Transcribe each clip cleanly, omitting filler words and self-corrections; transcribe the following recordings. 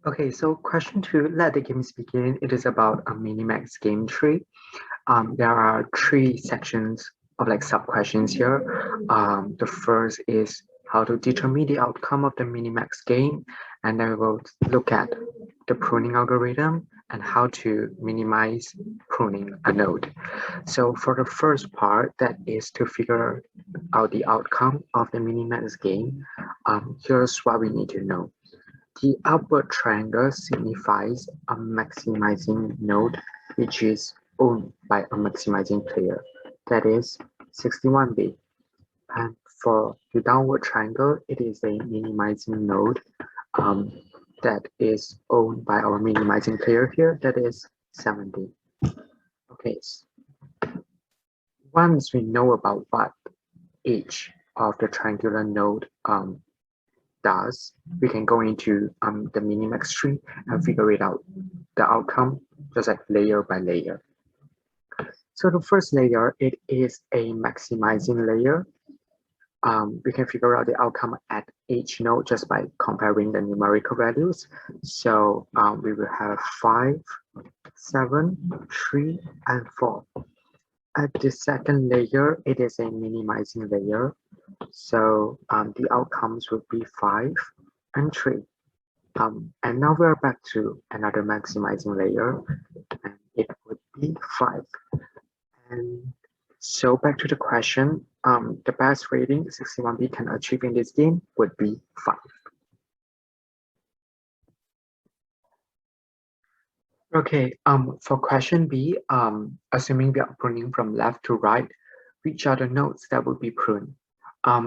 Okay, so question two, let the games begin. It is about a minimax game tree. There are three sections of like sub questions here. The first is how to determine the outcome of the minimax game, and then we will look at the pruning algorithm and how to minimize pruning a node. So for the first part, that is to figure out the outcome of the minimax game. Here's what we need to know. The upward triangle signifies a maximizing node which is owned by a maximizing player, that is 61B. And for the downward triangle, it is a minimizing node um, that is owned by our minimizing player here, that is 70. Okay, once we know about what each of the triangular node does, we can go into the minimax tree and figure it out, the outcome, just like layer by layer. So the first layer, it is a maximizing layer. We can figure out the outcome at each node just by comparing the numerical values. So we will have 5, 7, 3, and 4. At the second layer, it is a minimizing layer. So the outcomes would be 5 and 3. And now we're back to another maximizing layer, and it would be 5. And so back to the question, the best rating 61B can achieve in this game would be 5. Okay, for question B, assuming we are pruning from left to right, which are the nodes that will be pruned?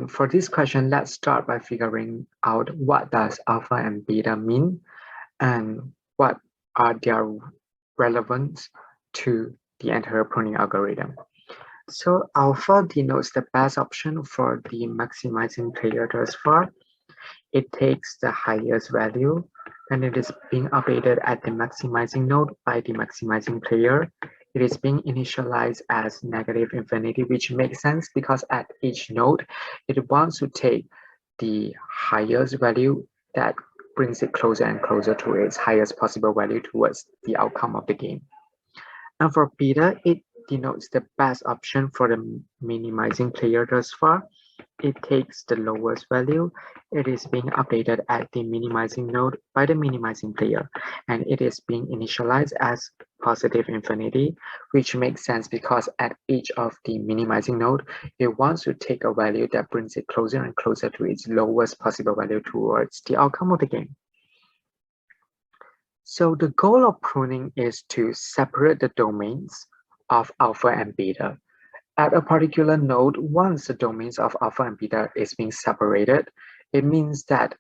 For this question, let's start by figuring out what does alpha and beta mean and what are their relevance to the entire pruning algorithm. So alpha denotes the best option for the maximizing player thus far. It takes the highest value and it is being updated at the maximizing node by the maximizing player. It is being initialized as negative infinity, which makes sense because at each node, it wants to take the highest value that brings it closer and closer to its highest possible value towards the outcome of the game. And for beta, it denotes the best option for the minimizing player thus far. It takes the lowest value. It is being updated at the minimizing node by the minimizing player, and it is being initialized as positive infinity, which makes sense because at each of the minimizing node, it wants to take a value that brings it closer and closer to its lowest possible value towards the outcome of the game. So the goal of pruning is to separate the domains of alpha and beta. At a particular node, once the domains of alpha and beta is being separated, it means that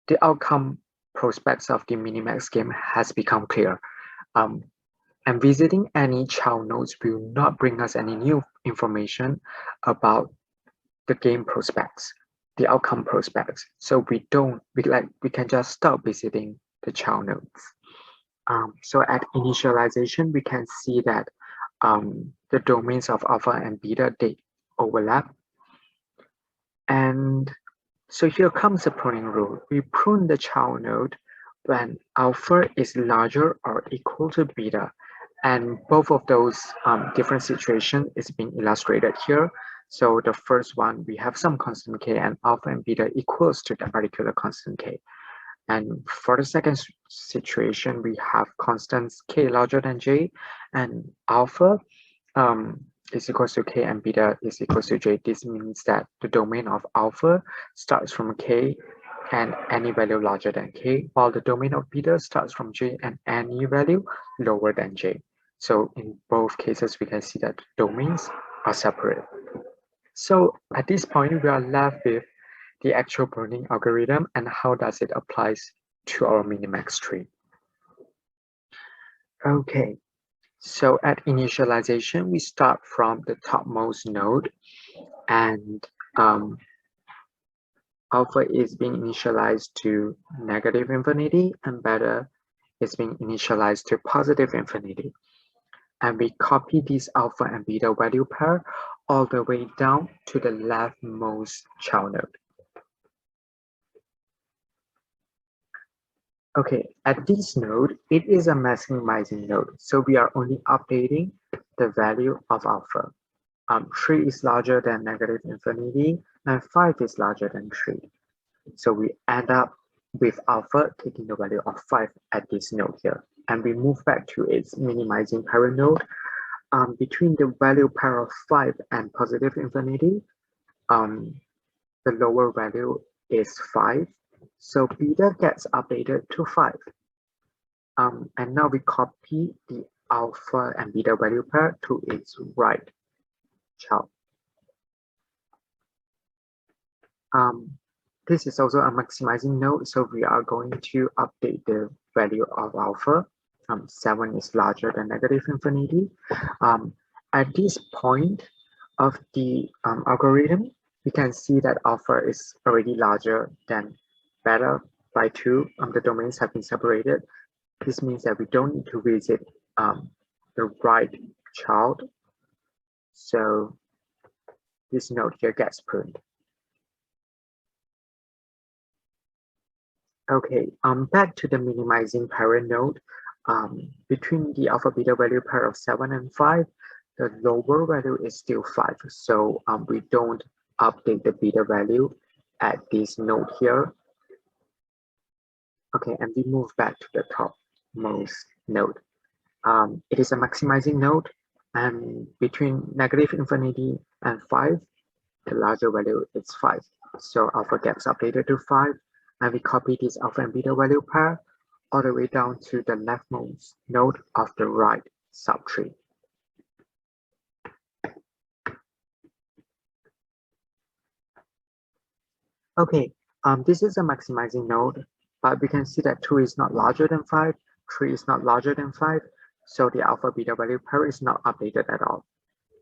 the outcome prospects of the minimax game has become clear. And visiting any child nodes will not bring us any new information about the game prospects, the outcome prospects. So we can just stop visiting the child nodes. So at initialization, we can see that the domains of alpha and beta, they overlap. And so here comes the pruning rule. We prune the child node when alpha is larger or equal to beta. And both of those different situations is being illustrated here. So the first one, we have some constant k and alpha and beta equals to that particular constant k. And for the second situation, we have constants k larger than j and alpha is equals to k and beta is equals to j. This means that the domain of alpha starts from k and any value larger than k, while the domain of beta starts from j and any value lower than j. So in both cases, we can see that domains are separate. So at this point, we are left with the actual pruning algorithm and how does it applies to our minimax tree. Okay, so at initialization, we start from the topmost node and alpha is being initialized to negative infinity and beta is being initialized to positive infinity. And we copy this alpha and beta value pair all the way down to the leftmost child node. Okay, at this node, it is a maximizing node, so we are only updating the value of alpha. 3 is larger than negative infinity, and 5 is larger than 3. So we end up with alpha taking the value of 5 at this node here. And we move back to its minimizing parent node. Between the value pair of 5 and positive infinity, the lower value is 5. So beta gets updated to 5. And now we copy the alpha and beta value pair to its right child. This is also a maximizing node, so we are going to update the value of alpha. 7 is larger than negative infinity. At this point of the algorithm, we can see that alpha is already larger than beta by 2. The domains have been separated. This means that we don't need to visit the right child. So this node here gets pruned. Okay, back to the minimizing parent node. Between the alpha beta value pair of 7 and 5, the lower value is still 5. So we don't update the beta value at this node here. Okay, and we move back to the topmost node. It is a maximizing node, and between negative infinity and 5, the larger value is 5. So alpha gets updated to 5, and we copy this alpha and beta value pair all the way down to the leftmost node of the right subtree. Okay, this is a maximizing node, but we can see that 2 is not larger than 5, 3 is not larger than 5, so the alpha beta value pair is not updated at all.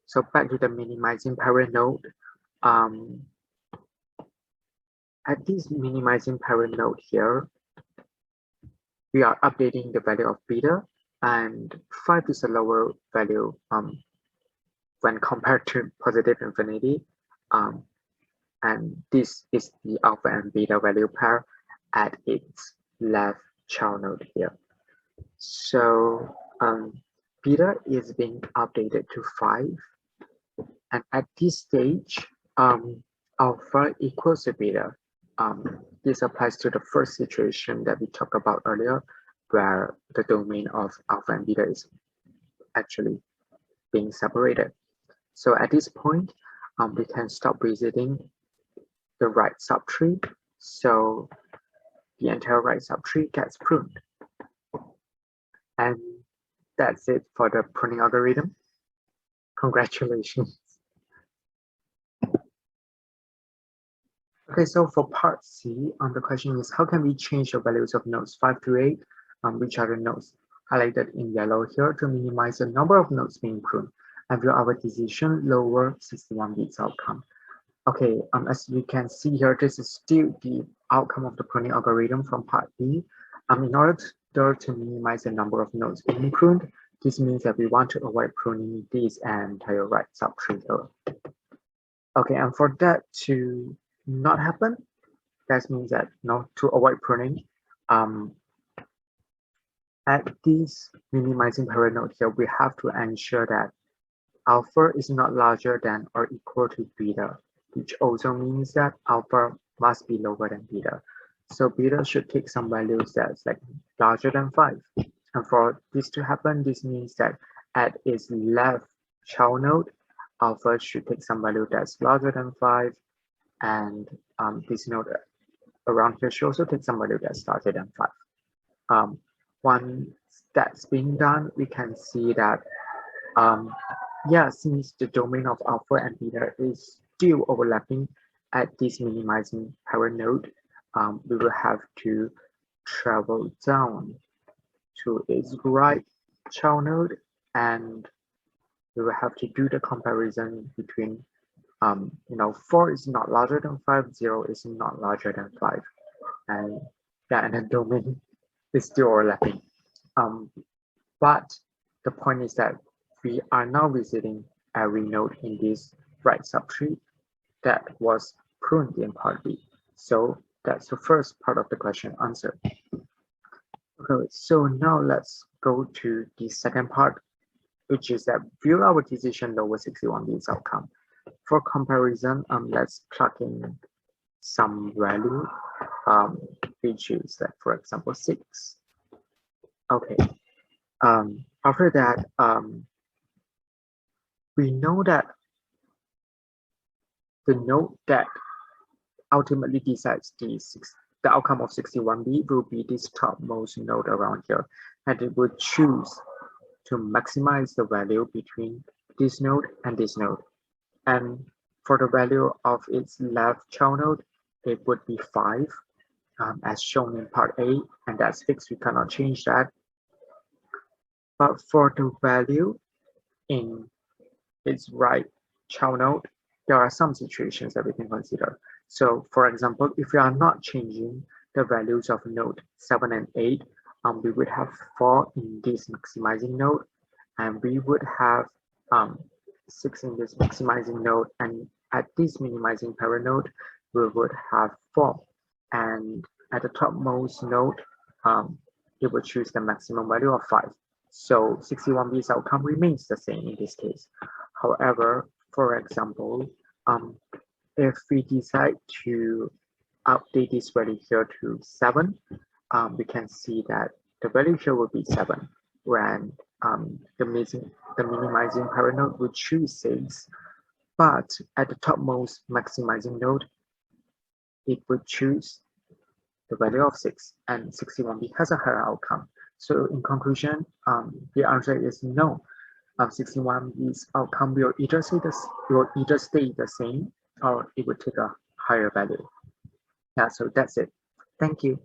So back to the minimizing parent node. At this minimizing parent node here, we are updating the value of beta, and 5 is a lower value when compared to positive infinity. And this is the alpha and beta value pair at its left child node here. So beta is being updated to 5, and at this stage, alpha equals to beta. This applies to the first situation that we talked about earlier, where the domain of alpha and beta is actually being separated. So at this point, we can stop visiting the right subtree. So the entire right subtree gets pruned. And that's it for the pruning algorithm. Congratulations. Okay, so for part C, the question is, how can we change the values of nodes 5 to 8, which are the nodes highlighted in yellow here, to minimize the number of nodes being pruned and will our decision lower 61 bits outcome? Okay, as you can see here, this is still the outcome of the pruning algorithm from part B. In order to minimize the number of nodes being pruned, this means that we want to avoid pruning this entire right subtree here. Okay, and for that to not happen, that means that to avoid pruning, at this minimizing parent node here, we have to ensure that alpha is not larger than or equal to beta, which also means that alpha must be lower than beta. So beta should take some values that's like larger than 5. And for this to happen, this means that at its left child node, alpha should take some value that's larger than 5, and this node around here should also take some value that's larger than 5. Once that's being done, we can see that yeah, since the domain of alpha and beta is still overlapping at this minimizing parent node, we will have to travel down to its right child node, and we will have to do the comparison between 4 is not larger than 5, 0 is not larger than 5, and yeah, and the domain is still overlapping. But the point is that we are now visiting every node in this right subtree that was pruned in part B. So that's the first part of the question answered. Okay, so now let's go to the second part, which is that view our decision over 61B's outcome. For comparison, let's plug in some value, which is like, for example, 6. Okay, after that, we know that the node that ultimately decides the outcome of 61B will be this topmost node around here, and it will choose to maximize the value between this node and this node. And for the value of its left child node, it would be 5, as shown in part A, and that's fixed, we cannot change that. But for the value in its right child node, there are some situations that we can consider. So for example, if we are not changing the values of node 7 and 8, we would have 4 in this maximizing node, and we would have 6 in this maximizing node, and at this minimizing parent node, we would have 4. And at the topmost node, it would choose the maximum value of 5. So 61B's outcome remains the same in this case. However, for example, if we decide to update this value here to 7, we can see that the value here will be 7, when the minimizing parent node would choose 6, but at the topmost maximizing node, it would choose the value of 6, and 61B has a higher outcome. So in conclusion, the answer is no. 61B's outcome will either stay the same, or it would take a higher value. Yeah, so that's it. Thank you.